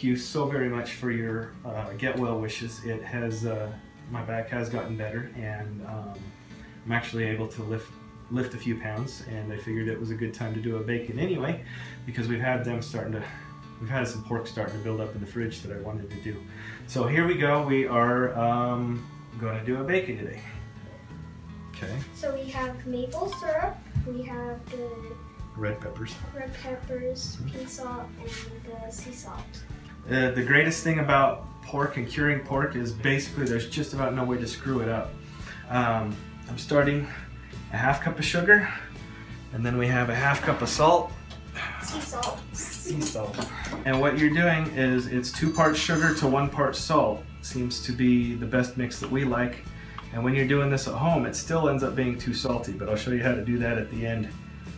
thank you so very much for your get well wishes. It has, my back has gotten better, and I'm actually able to lift a few pounds, and I figured it was a good time to do a bacon anyway, because we've had some pork starting to build up in the fridge that I wanted to do. So here we go. We are going to do a bacon today. Okay. So we have maple syrup, we have the red peppers, pink salt, and the sea salt. The greatest thing about pork and curing pork is basically there's just about no way to screw it up. I'm starting a half cup of sugar, and then we have a half cup of salt. Sea salt. And what you're doing is it's 2 parts sugar to 1 part salt. Seems to be the best mix that we like. And when you're doing this at home, it still ends up being too salty, but I'll show you how to do that at the end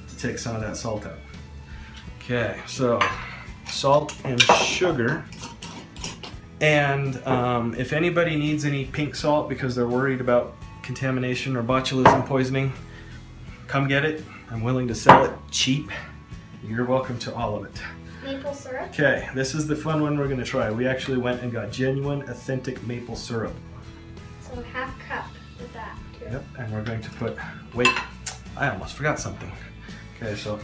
to take some of that salt out. Okay, so salt and sugar. And if anybody needs any pink salt because they're worried about contamination or botulism poisoning, come get it. I'm willing to sell it cheap. You're welcome to all of it. Maple syrup. Okay, this is the fun one we're going to try. We actually went and got genuine, authentic maple syrup. So half cup of that too. Yep, and we're going to put, wait, I almost forgot something. Okay, so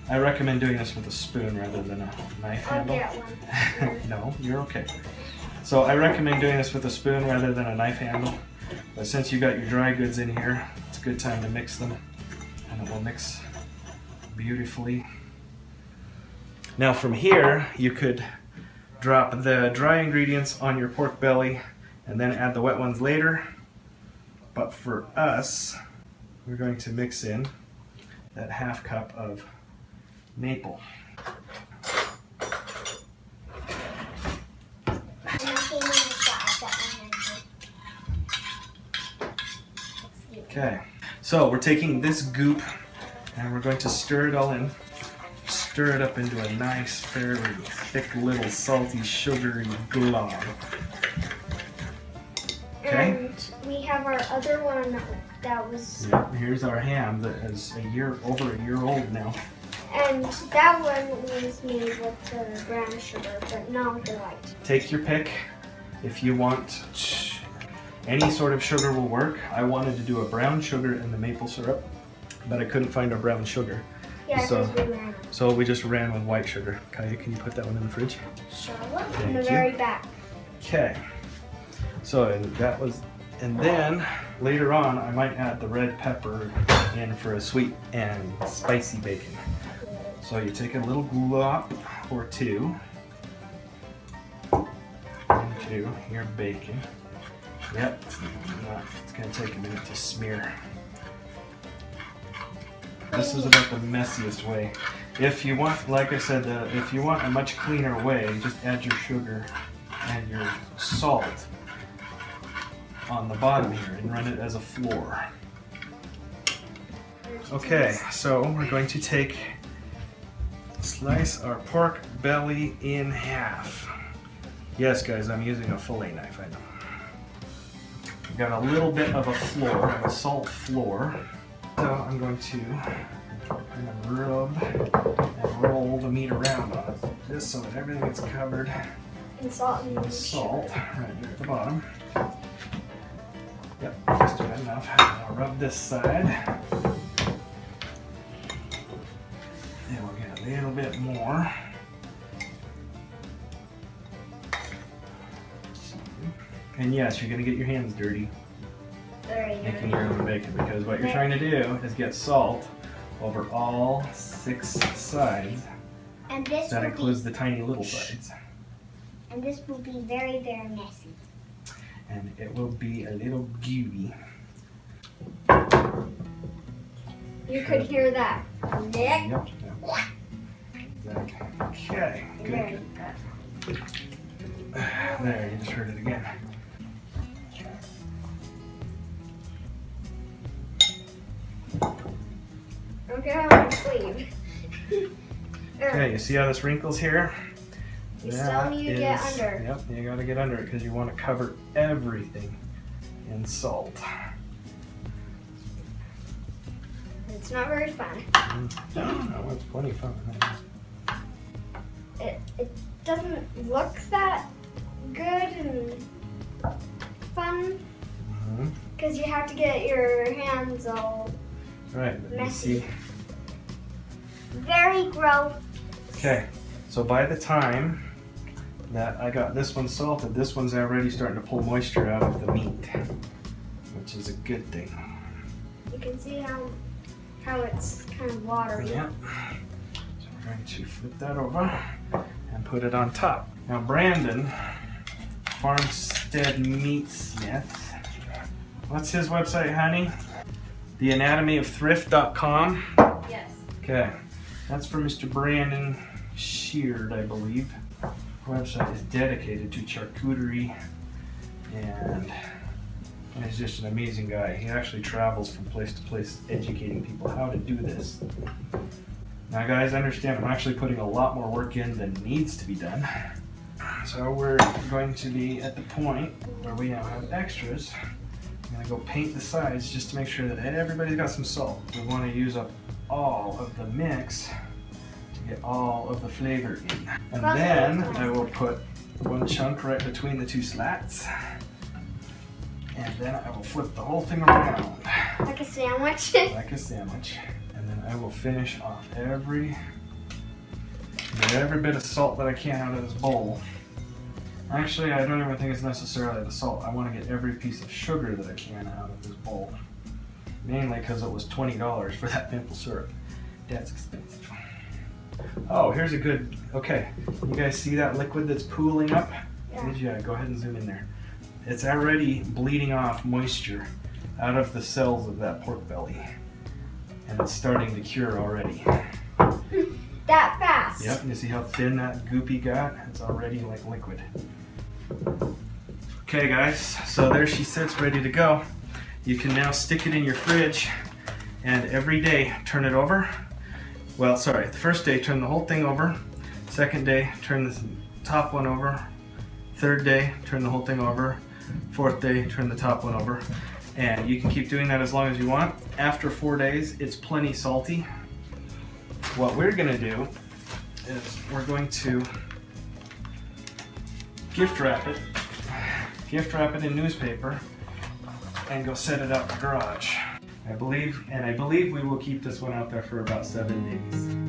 I recommend doing this with a spoon rather than a knife handle. I'll get one. No, you're okay. So I recommend doing this with a spoon rather than a knife handle. But since you got your dry goods in here, it's a good time to mix them, and it will mix beautifully. Now from here, you could drop the dry ingredients on your pork belly and then add the wet ones later. But for us, we're going to mix in that half cup of maple. Okay, so we're taking this goop and we're going to stir it all in. Stir it up into a nice, fairly thick little salty, sugary glob. Okay. And we have our other one that was. Yep, here's our ham that is over a year old now. And that one was made with the brown sugar, but not the white. Take your pick. If you want any sort of sugar will work. I wanted to do a brown sugar in the maple syrup, but I couldn't find our brown sugar. Yeah, so we just ran with white sugar. Kaya, can you put that one in the fridge? Sure. In the very back. Okay. So and then later on I might add the red pepper in for a sweet and spicy bacon. So you take a little glop or two into your bacon. Yep, it's going to take a minute to smear. This is about the messiest way. If you want, like I said, if you want a much cleaner way, just add your sugar and your salt on the bottom here and run it as a floor. Okay, so we're going to slice our pork belly in half. Yes, guys, I'm using a fillet knife, I know. We've got a little bit of a floor, a salt floor. So I'm going to rub and roll the meat around on it, just so that everything gets covered in salt right there at the bottom. Yep, just about enough. I'll rub this side. And we'll get a little bit more. And yes, you're going to get your hands dirty making your own bacon, because what you're trying to do is get salt over all 6 sides. And this that includes the tiny little sides. And this will be very, very messy. And it will be a little gooey. You could hear that. Nick? Yep. Exactly. Okay, good. There, you just heard it again. Don't get on my sleeve. Okay, you see how this wrinkles here? You still need to get under. Yep, you gotta get under it because you want to cover everything in salt. It's not very fun. No, it's plenty fun. doesn't look that good and fun because you have to get your hands all Right, let me messy. see. Very gross. Okay, so by the time that I got this one salted, this one's already starting to pull moisture out of the meat, which is a good thing. You can see how it's kind of watery. Yeah. So we're going to flip that over and put it on top. Now Brandon, Farmstead Meatsmith, what's his website, honey? theanatomyofthrift.com. Yes. Okay, that's for Mr. Brandon Sheard, I believe. The website is dedicated to charcuterie, and he's just an amazing guy. He actually travels from place to place educating people how to do this. Now guys, understand I'm actually putting a lot more work in than needs to be done. So we're going to be at the point where we now have extras. I'm gonna go paint the sides just to make sure that everybody's got some salt. We want to use up all of the mix to get all of the flavor in. And then I will put one chunk right between the two slats. And then I will flip the whole thing around. Like a sandwich? Like a sandwich. And then I will finish off every bit of salt that I can out of this bowl. Actually, I don't even think it's necessarily the salt. I want to get every piece of sugar that I can out of this bowl. Mainly because it was $20 for that maple syrup. That's expensive. Oh, here's a good, okay. You guys see that liquid that's pooling up? Yeah, go ahead and zoom in there. It's already bleeding off moisture out of the cells of that pork belly. And it's starting to cure already. That fast? Yep, you see how thin that goopy got? It's already like liquid. Okay guys, so there she sits ready to go. You can now stick it in your fridge and every day turn it over. Well, sorry, the first day turn the whole thing over. Second day, turn the top one over. Third day, turn the whole thing over. Fourth day, turn the top one over. And you can keep doing that as long as you want. After 4 days, it's plenty salty. What we're gonna do is we're going to gift wrap it in newspaper and go set it out in the garage. I believe we will keep this one out there for about 7 days.